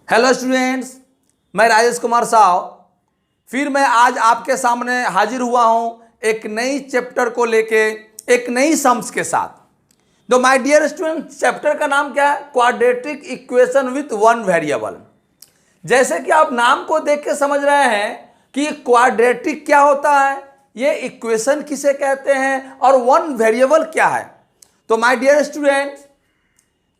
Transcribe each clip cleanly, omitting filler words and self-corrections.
Hello students, मैं राजेश कुमार साव फिर मैं आज आपके सामने हाजिर हुआ हूं एक नई चैप्टर को लेके, एक नई सम्स के साथ। तो माय डियर स्टूडेंट, चैप्टर का नाम क्या है? Quadratic equation with one variable. जैसे कि आप नाम को देख के समझ रहे हैं कि क्वाड्रेटिक क्या होता है, ये इक्वेशन किसे कहते हैं और वन वेरिएबल क्या है। तो माय डियर स्टूडेंट्स,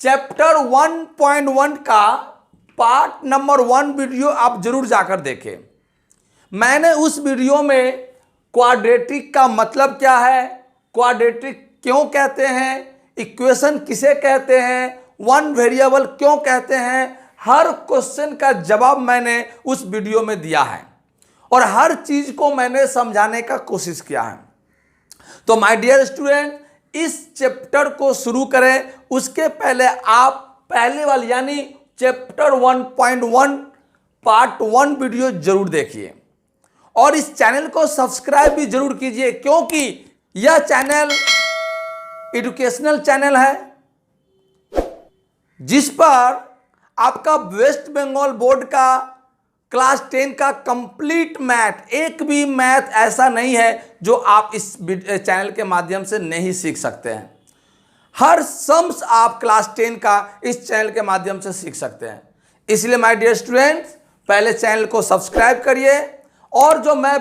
चैप्टर 1.1 का पार्ट नंबर 1 वीडियो आप जरूर जाकर देखें। मैंने उस वीडियो में क्वाड्रेटिक का मतलब क्या है, क्वाड्रेटिक क्यों कहते हैं, इक्वेशन किसे कहते हैं, वन वेरिएबल क्यों कहते हैं, हर क्वेश्चन का जवाब मैंने उस वीडियो में दिया है और हर चीज को मैंने समझाने का कोशिश किया है। तो माय डियर स्टूडेंट, इस चैप्टर को शुरू करें उसके पहले आप पहले वाली यानी चैप्टर 1.1 पार्ट 1 वीडियो जरूर देखिए और इस चैनल को सब्सक्राइब भी जरूर कीजिए, क्योंकि यह चैनल एजुकेशनल चैनल है जिस पर आपका वेस्ट बंगाल बोर्ड का क्लास 10 का कंप्लीट मैथ, एक भी मैथ ऐसा नहीं है जो आप इस चैनल के माध्यम से नहीं सीख सकते हैं। हर सम्स आप क्लास 10 का इस चैनल के माध्यम से सीख सकते हैं। इसलिए माय डियर स्टूडेंट्स, पहले चैनल को सब्सक्राइब करिए और जो मैं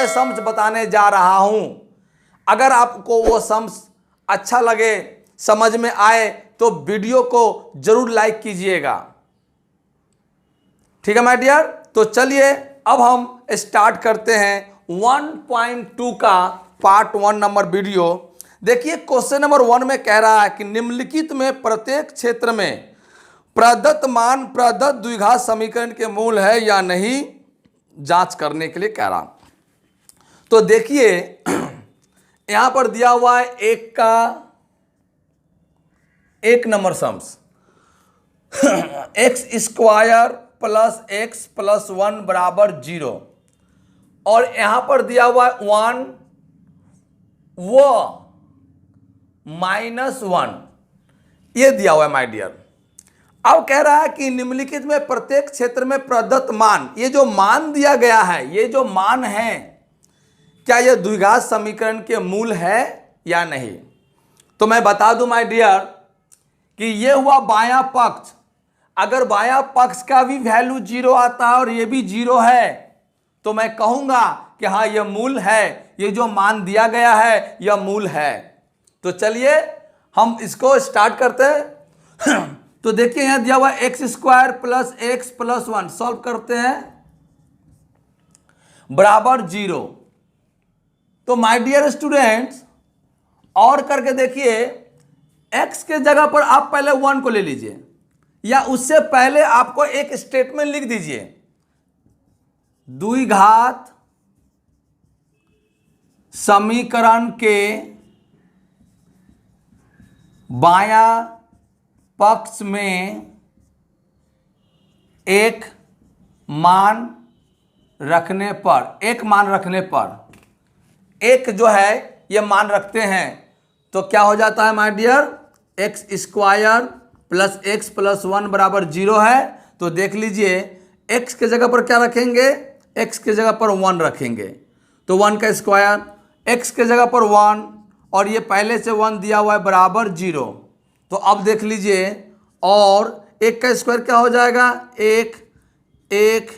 सम्स बताने जा रहा हूं, अगर आपको वो सम्स अच्छा लगे, समझ में आए, तो वीडियो को जरूर लाइक कीजिएगा। ठीक है माय डियर, तो चलिए अब हम स्टार्ट करते हैं 1.2 का पार्ट 1 नंबर वीडियो। देखिए क्वेश्चन नंबर 1 में कह रहा है कि निम्नलिखित में प्रत्येक क्षेत्र में प्रदत्त मान प्रदत्त द्विघात समीकरण के मूल है या नहीं, जांच करने के लिए कह रहा। तो देखिए यहां पर दिया हुआ है एक number sums x square plus x plus 1 बराबर 0 और यहां पर दिया हुआ है 1 वो -1, ये दिया हुआ है माय डियर। अब कह रहा है कि निम्नलिखित में प्रत्येक क्षेत्र में प्रदत्त मान, ये जो मान दिया गया है, ये जो मान है, क्या यह द्विघात समीकरण के मूल है या नहीं। तो मैं बता दूं माय डियर कि ये हुआ बायां पक्ष। अगर बायां पक्ष का भी वैल्यू 0 आता है और ये भी 0 है तो मैं कहूंगा कि हाँ यह मूल है, ये जो मान दिया गया है यह मूल है। तो चलिए हम इसको स्टार्ट करते हैं। तो देखिए यहां दिया हुआ x square plus x plus 1, solve करते हैं, बराबर 0। तो माय डियर स्टूडेंट्स, और करके देखिए एक्स के जगह पर आप पहले 1 को ले लीजिए, या उससे पहले आपको एक स्टेटमेंट लिख दीजिए, द्विघात समीकरण के बायां पक्ष में एक मान रखने पर एक जो है ये मान रखते हैं तो क्या हो जाता है my dear, x square plus x plus 1 बराबर 0 है। तो देख लीजिए एक्स के जगह पर क्या रखेंगे, एक्स के जगह पर 1 रखेंगे, तो 1 का स्क्वायर, एक्स के जगह पर 1 और ये पहले से 1 दिया हुआ है बराबर 0। तो अब देख लीजिए, और एक का स्क्वायर क्या हो जाएगा, 1 1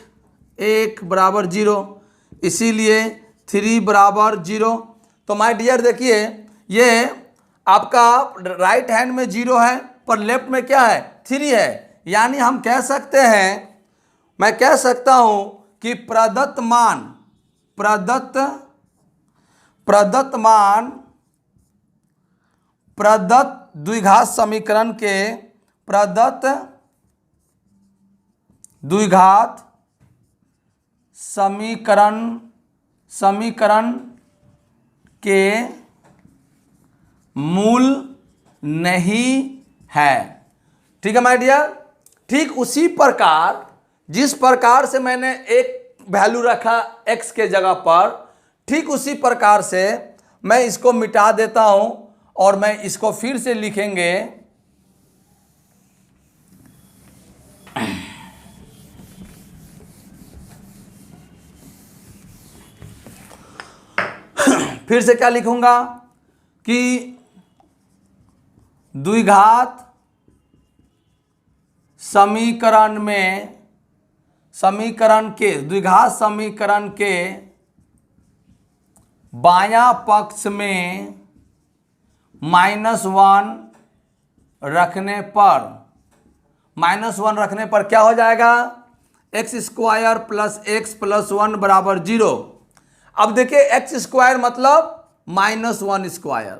1 बराबर 0, इसीलिए 3 बराबर 0। तो माय डियर देखिए ये आपका राइट हैंड में 0 है पर लेफ्ट में क्या है, 3 है, यानी हम कह सकते हैं, मैं कह सकता हूं कि प्रदत्त मान प्रदत्त द्विघात समीकरण के प्रदत्त द्विघात समीकरण के मूल नहीं है। ठीक है माय डियर, ठीक उसी प्रकार जिस प्रकार से मैंने एक वैल्यू रखा x के जगह पर, ठीक उसी प्रकार से मैं इसको मिटा देता हूं और मैं इसको फिर से लिखेंगे फिर से क्या लिखूंगा कि द्विघात समीकरण द्विघात समीकरण के बायां पक्ष में -1 रखने पर क्या हो जाएगा, x² प्लस x प्लस 1 बराबर 0। अब देखिए x² मतलब -1²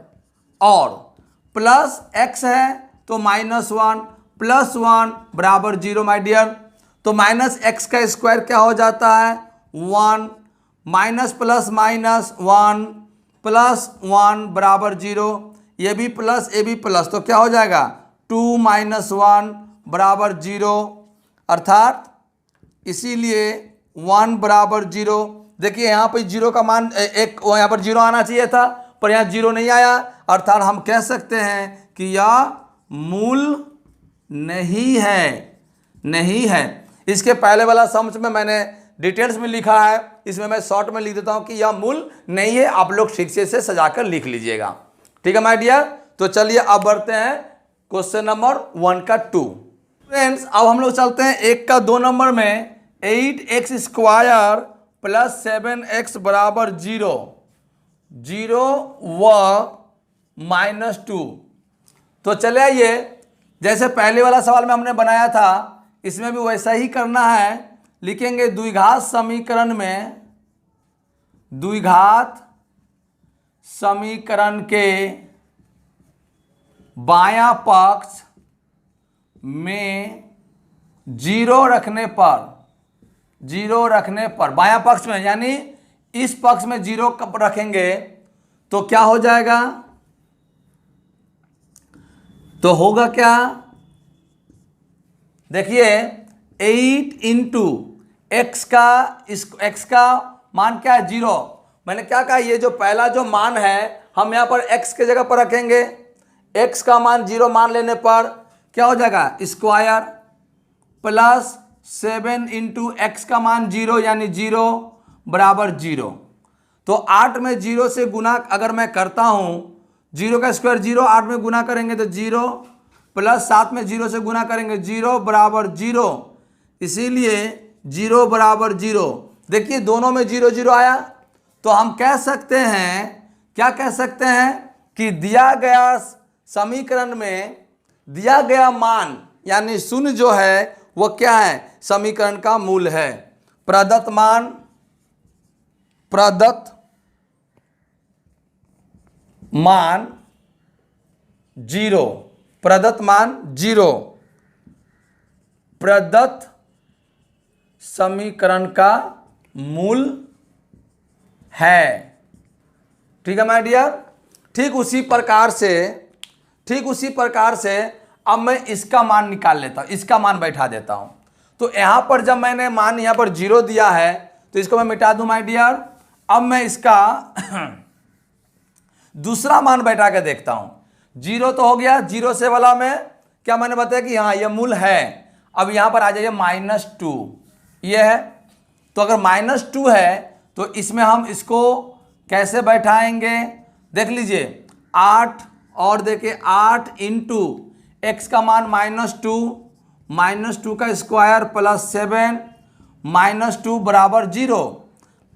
और प्लस x है तो -1 प्लस 1 बराबर 0 माय डियर। तो -x² क्या हो जाता है 1, माइनस प्लस माइनस 1 प्लस 1 बराबर 0, ये भी प्लस, तो क्या हो जाएगा 2 - 1 बराबर 0, अर्थात इसीलिए 1 बराबर 0। देखिए यहाँ पर 0 का मान यहाँ पर 0 आना चाहिए था, पर यहाँ 0 नहीं आया, अर्थात हम कह सकते हैं कि यह मूल नहीं है। इसके पहले वाला सम्स में मैंने डिटेल्स में लिखा है, इसमें मैं शॉर्ट में लिख देता हूं कि यह मूल नहीं है। आप लोग ठीक से इसे सजाकर लिख लीजिएगा, ठीक है माय डियर। तो चलिए अब बढ़ते हैं क्वेश्चन नंबर 1 का 2। फ्रेंड्स अब हम लोग चलते हैं 1 का 2 नंबर में 8x² प्लस 7x बराबर 0 व -2। तो चले आइए, जैसे पहले वाला सवाल में हमने बनाया था इसमें भी वैसा ही करना है। लिखेंगे द्विघात समीकरण में के बायां पक्ष में 0 रखने पर बायां पक्ष में यानी इस पक्ष में 0 कब रखेंगे तो क्या हो जाएगा, तो होगा क्या, देखिए 8 इंटू x का मान क्या है 0। मैंने क्या कहा, ये जो पहला जो मान है हम यहाँ पर x के जगह पर रखेंगे, x का मान 0 मान लेने पर क्या हो जाएगा स्क्वायर प्लस 7 इंटू x का मान 0 यानी 0 बराबर 0। तो 8 में 0 से गुना अगर मैं करता हूँ, 0 का स्क्वायर 0, 8 में गुना करेंगे तो 0 प्लस 7 में 0 से गुना करेंगे 0 बराबर 0, इसीलिए 0 बराबर 0। देखिए दोनों में 0 0 आया, तो हम कह सकते हैं, क्या कह सकते हैं कि दिया गया समीकरण में दिया गया मान यानी शून्य जो है वो क्या है, समीकरण का मूल है। प्रदत्त मान 0, प्रदत्त मान 0 प्रदत्त समीकरण का मूल है, ठीक है माय डियर। ठीक उसी प्रकार से अब मैं इसका मान निकाल लेता हूं, इसका मान बैठा देता हूं। तो यहां पर जब मैंने मान यहां पर 0 दिया है तो इसको मैं मिटा दूं माय डियर। अब मैं इसका दूसरा मान बैठा के देखता हूं। 0 तो हो गया, 0 से वाला में क्या मैंने बताया कि हाँ यह मूल है। अब यहां पर आ जाइए -2, ये है, तो अगर -2 है तो इसमें हम इसको कैसे बैठाएंगे, देख लीजिए 8 और देखिए 8 इंटू एक्स का मान -2 का स्क्वायर प्लस 7 -2 बराबर 0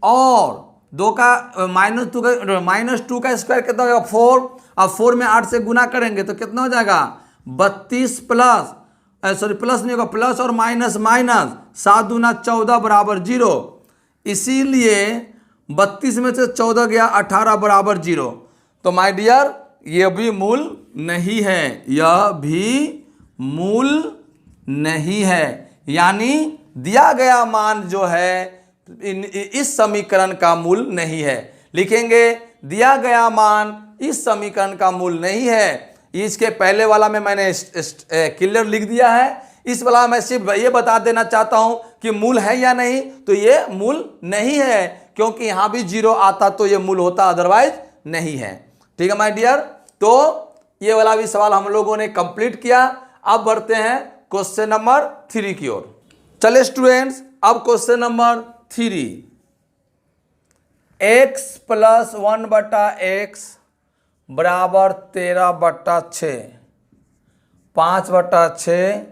और 2 का -2 का स्क्वायर कितना हो जाएगा 4। अब 4 में 8 से गुना करेंगे तो कितना हो जाएगा 32 प्लस प्लस नहीं होगा, प्लस और माइनस 7 दूना 14 बराबर 0। इसीलिए 32 में से 14 गया 18 बराबर 0। तो माय डियर यह भी मूल नहीं है, यह भी मूल नहीं है, यानी दिया गया मान जो है इस समीकरण का मूल नहीं है। लिखेंगे दिया गया मान इस समीकरण का मूल नहीं है। इसके पहले वाला में मैंने क्लियर लिख दिया है, इस वाला मैं सिर्फ ये बता देना चाहता हूं कि मूल है या नहीं, तो ये मूल नहीं है क्योंकि यहां भी 0 आता तो ये मूल होता, अदरवाइज नहीं है। ठीक है माय डियर, तो ये वाला भी सवाल हम लोगों ने कंप्लीट किया। अब बढ़ते हैं क्वेश्चन नंबर 3 की ओर। चलिए स्टूडेंट्स, अब question number 3। x plus 1/x बराबर 13/6, 5/6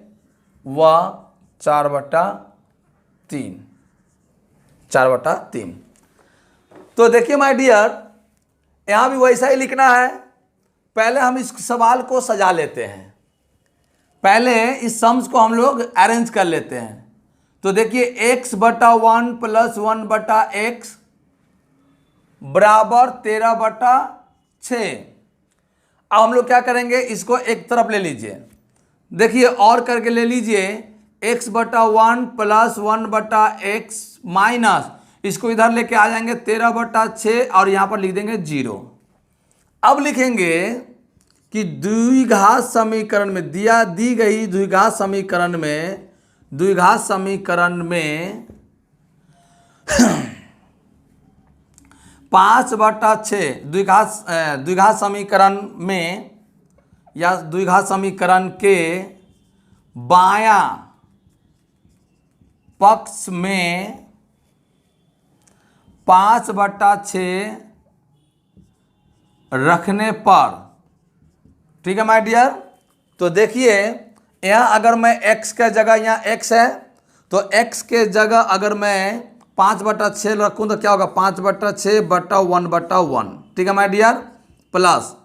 व 4/3, 4/3। तो देखिए माय डियर, यहाँ भी वैसा ही लिखना है। पहले हम इस सवाल को सजा लेते हैं, पहले इस सम्स को हम लोग अरेंज कर लेते हैं। तो देखिए x/1 प्लस 1/x बराबर 13/6। अब हम लोग क्या करेंगे, इसको एक तरफ ले लीजिए, देखिए और करके ले लीजिए x/1 प्लस 1/x माइनस, इसको इधर लेके आ जाएंगे 13/6 और यहाँ पर लिख देंगे 0। अब लिखेंगे कि द्विघात समीकरण में दी गई द्विघात समीकरण में 5/6 द्विघात समीकरण में या द्विघात समीकरण के बायां पक्ष में 5/6 रखने पर, ठीक है माय डियर। तो देखिए यहाँ अगर मैं x के जगह, यहाँ x है तो x के जगह अगर मैं 5/6 रखूँ तो क्या होगा, 5/6/1/1, ठीक है माय डियर, प्लस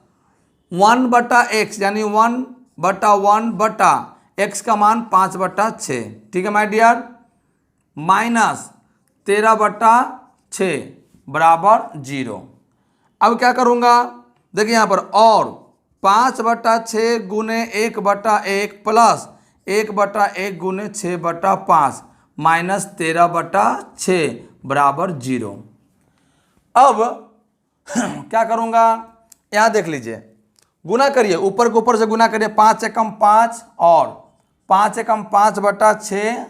1/x यानी 1/1/x का मान 5/6, ठीक है माय डियर, माइनस 13/6 बराबर 0। अब क्या करूँगा, देखिए यहाँ पर और 5/6 गुने 1/1 प्लस 1/1 गुने 6/5 माइनस 13/6 बराबर 0। अब क्या करूँगा, यहाँ देख लीजिए, गुना करिए, ऊपर के ऊपर से गुना करिए, 5 एकम 5 और 5 एकम 5/6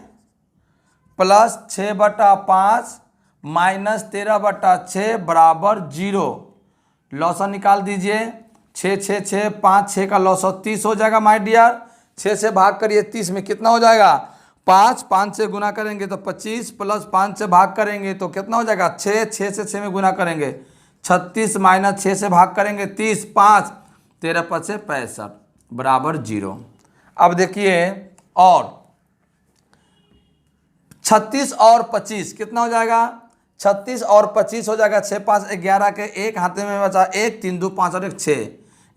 प्लस 6/5 माइनस 13/6 बराबर 0। लॉसन निकाल दीजिए, 6 6 6 5 6 का लॉस 30 हो जाएगा माय डियर। 6 से भाग करिए 30 में कितना हो जाएगा, 5 से गुना करेंगे तो 25 प्लस 5 से भाग करेंगे तो कितना हो जाएगा, 6 से 6 में गुना करेंगे 36 माइनस 6 से भाग करेंगे 30, 5 13 5 से 65 बराबर 0। अब देखिए और 36 और 25 कितना हो जाएगा, 36 और 25 हो जाएगा, 6 5 11 के एक हाथे में बचा 1, 3 2 5 और 1 6,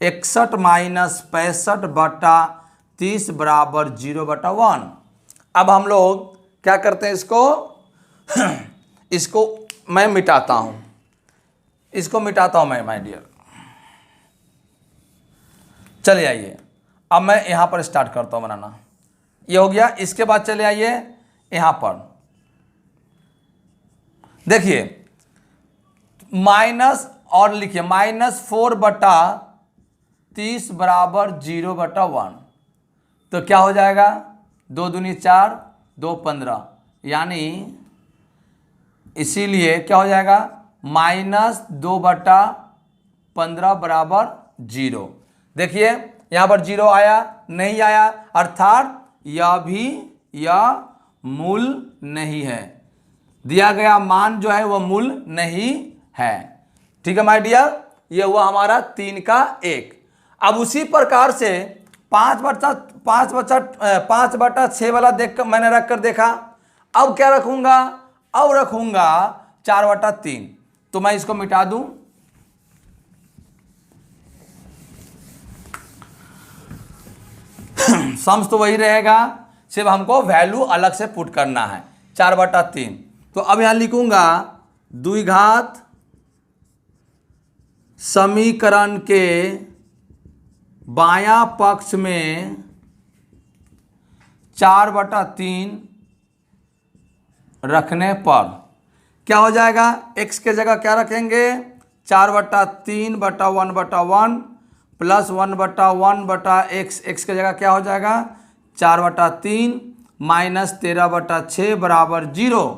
61 माइनस 65/30 बराबर 0/1। अब हम लोग क्या करते हैं, इसको मैं मिटाता हूं, मैं माय डियर। चले आइए, अब मैं यहां पर स्टार्ट करता हूं बनाना, ये हो गया। इसके बाद चले आइए यहां पर, देखिए माइनस और लिखिए -4/30 बराबर 0/1। तो क्या हो जाएगा, 2 दूनी 4 2 15, यानी इसीलिए क्या हो जाएगा, -2/15 बराबर 0। देखिए यहाँ पर 0 आया नहीं आया, अर्थात यह मूल नहीं है, दिया गया मान जो है वह मूल नहीं है, ठीक है माय डियर। ये हुआ हमारा 3 का 1। अब उसी प्रकार से 5/6 वाला देख कर मैंने रख कर देखा, अब क्या रखूंगा, अब रखूंगा 4/3। तो मैं इसको मिटा दूं, सम्स तो वही रहेगा, सिर्फ हमको वैल्यू अलग से पुट करना है, 4/3। तो अब यहां लिखूंगा द्विघात समीकरण के बायां पक्ष में 4/3 रखने पर क्या हो जाएगा, x के जगह क्या रखेंगे, 4/3/1/1 प्लस 1/1/x, x के जगह क्या हो जाएगा 4/3 माइनस 13/6 बराबर 0।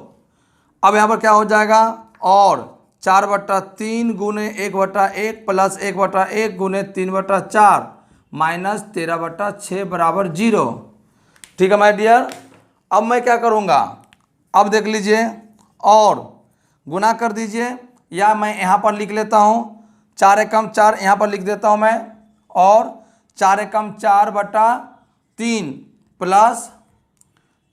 अब यहाँ पर क्या हो जाएगा, और 4/3 गुने 1/1 प्लस 1/1 गुने 3/4 माइनस 13/6 बराबर 0, ठीक है माय डियर। अब मैं क्या करूँगा, अब देख लीजिए और गुना कर दीजिए, या मैं यहाँ पर लिख लेता हूँ 4 एकम 4 यहाँ पर लिख देता हूँ मैं, और 4 एकम 4/3 प्लस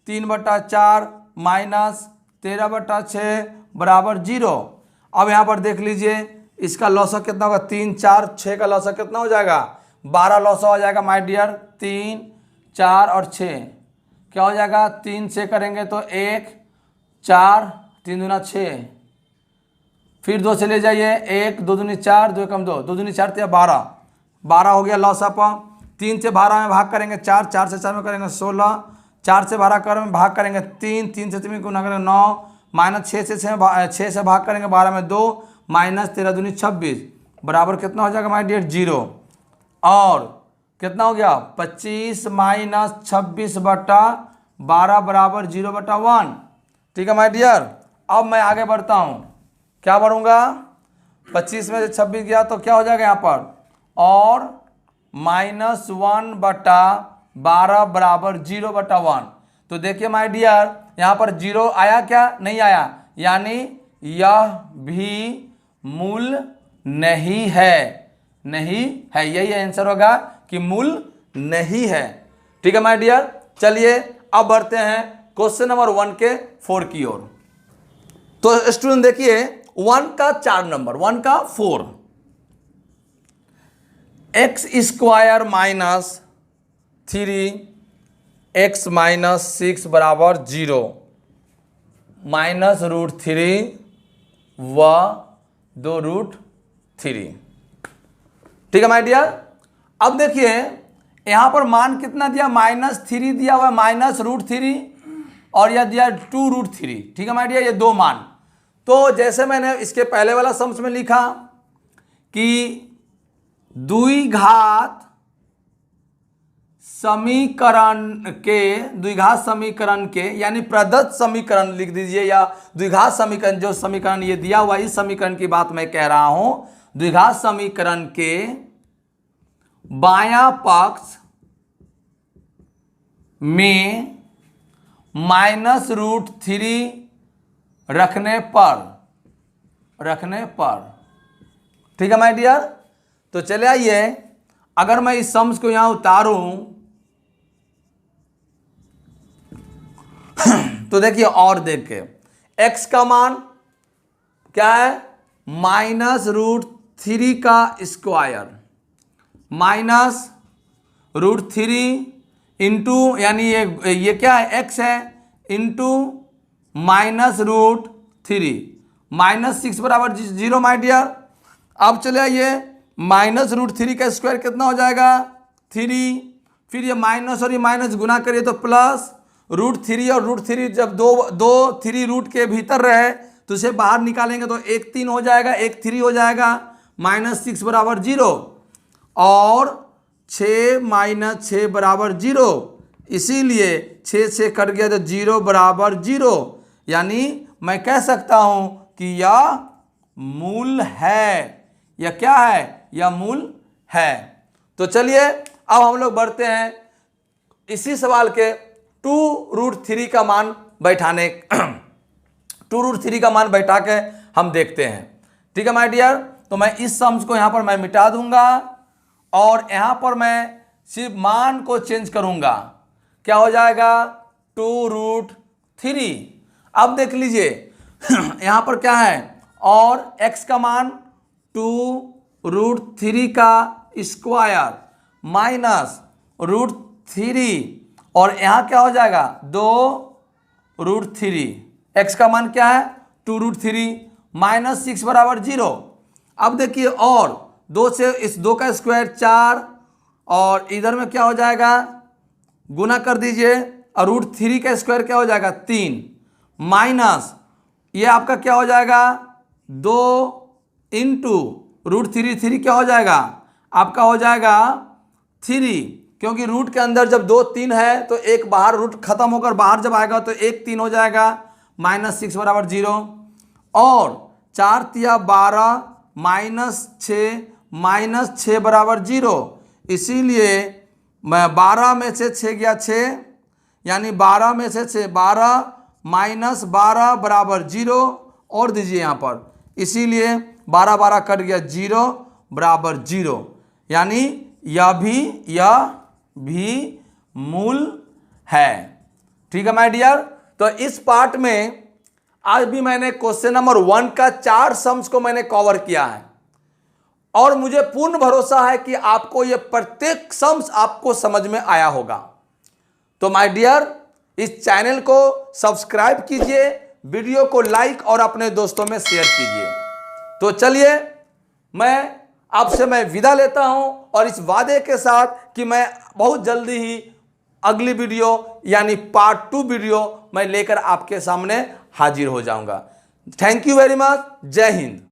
3/4 माइनस 13/6 बराबर 0। अब यहाँ पर देख लीजिए इसका लॉसा कितना होगा, 3 4 6 का लॉसा कितना हो जाएगा, 12 लॉसा हो जाएगा माय डियर। 3 4 और 6 क्या हो जाएगा, 3 से करेंगे तो 1 4 3 दूना 6, फिर 2 से ले जाइए 1 2 दूनी 4 2 एकम 2 2 दूनी 4 तो 12 हो गया लॉस अप। 3 से 12 में भाग करेंगे 4 4 से 4 में करेंगे 16, 4 से 12 कर में भाग करेंगे 3 3 से 3 गुना करेंगे 9, माइनस 6 से भाग करेंगे 12 में 2, माइनस 13 दूनी 26 बराबर कितना हो जाएगा माय डियर 0। और कितना हो गया 25 माइनस 26/12 बराबर 0/1। ठीक है माय डियर। अब मैं आगे बढ़ता हूँ, क्या बढ़ूंगा, 25 में से 26 गया तो क्या हो जाएगा यहाँ पर, और -1/12 बराबर 0/1। तो देखिए माय डियर यहाँ पर 0 आया क्या, नहीं आया, यानी यह भी मूल नहीं है, नहीं है, यही आंसर होगा कि मूल नहीं है। ठीक है माय डियर। चलिए अब बढ़ते हैं क्वेश्चन नंबर 1 के 4 की ओर। तो स्टूडेंट देखिए 1 का 4 नंबर, 1 का 4, x² माइनस 3x माइनस 6 बराबर 0 माइनस √3 व 2√3। ठीक है माय डियर। अब देखिए यहां पर मान कितना दिया, -3 दिया हुआ, -√3 और यह दिया 2√3। ठीक है माय डियर, ये दो मान। तो जैसे मैंने इसके पहले वाला सम्स में लिखा कि द्विघात समीकरण के यानी प्रदत्त समीकरण लिख दीजिए, या द्विघात समीकरण, जो समीकरण ये दिया हुआ इस समीकरण की बात मैं कह रहा हूं, द्विघात समीकरण के बायां पक्ष में -√3 रखने पर। ठीक है माय डियर। तो चले आइए, अगर मैं इस सम्स को यहां उतारूं तो देखिए, और देखिए x का मान क्या है, -√3 का स्क्वायर -√3 इंटू, यानी ये क्या है, x है, इंटू -√3 -6 बराबर 0 माय डियर। अब चले आइए, -√3 का स्क्वायर कितना हो जाएगा 3, फिर ये माइनस और ये माइनस गुना करिए तो प्लस √3, और √3 जब दो 3 रूट के भीतर रहे तो इसे बाहर निकालेंगे तो 1 3 हो जाएगा, 1 3 हो जाएगा, -6 बराबर 0, और 6 - 6 बराबर 0, इसीलिए 6 से कट गया तो 0 बराबर 0, यानी मैं कह सकता हूं कि यह मूल है। यह क्या है, यह मूल है। तो चलिए अब हम लोग बढ़ते हैं इसी सवाल के 2√3 का मान बैठाने 2√3 का मान बैठा के हम देखते हैं। ठीक है माय डियर। तो मैं इस सम्स को यहां पर मैं मिटा दूंगा और यहां पर मैं सिर्फ मान को चेंज करूंगा, क्या हो जाएगा 2√3। अब देख लीजिए यहां पर क्या है, और x का मान 2√3 का स्क्वायर -√3, और यहां क्या हो जाएगा 2√3। x का मान क्या है 2√3, -6 बराबर 0। अब देखिए, और 2 से इस 2 का स्क्वायर 4, और इधर में क्या हो जाएगा, गुना कर दीजिए, और √3 का स्क्वायर क्या हो जाएगा 3, माइनस ये आपका क्या हो जाएगा 2 इंटू √3 क्या हो जाएगा, आपका हो जाएगा 3, क्योंकि रूट के अंदर जब 2 3 है तो एक बाहर रूट खत्म होकर बाहर जब आएगा तो 1 3 हो जाएगा, -6 बराबर 0, और 4 तिया 12 -6 बराबर 0, इसीलिए मैं 12 में से 6 गया 6, यानी 12 में से 6 12 -12 बराबर 0, और दीजिए यहाँ पर इसीलिए 12 12 कट गया, 0 बराबर 0, यानी यह भी मूल है। ठीक है माय डियर। तो इस पार्ट में आज भी मैंने क्वेश्चन नंबर 1 का 4 सम्स को मैंने कवर किया है और मुझे पूर्ण भरोसा है कि आपको यह प्रत्येक सम्स आपको समझ में आया होगा। तो माय डियर, इस चैनल को सब्सक्राइब कीजिए, वीडियो को लाइक और अपने दोस्तों में शेयर कीजिए। तो चलिए मैं विदा लेता हूं और इस वादे के साथ कि मैं बहुत जल्दी ही अगली वीडियो यानी पार्ट 2 वीडियो मैं लेकर आपके सामने हाजिर हो जाऊंगा। Thank you very much. जय हिंद।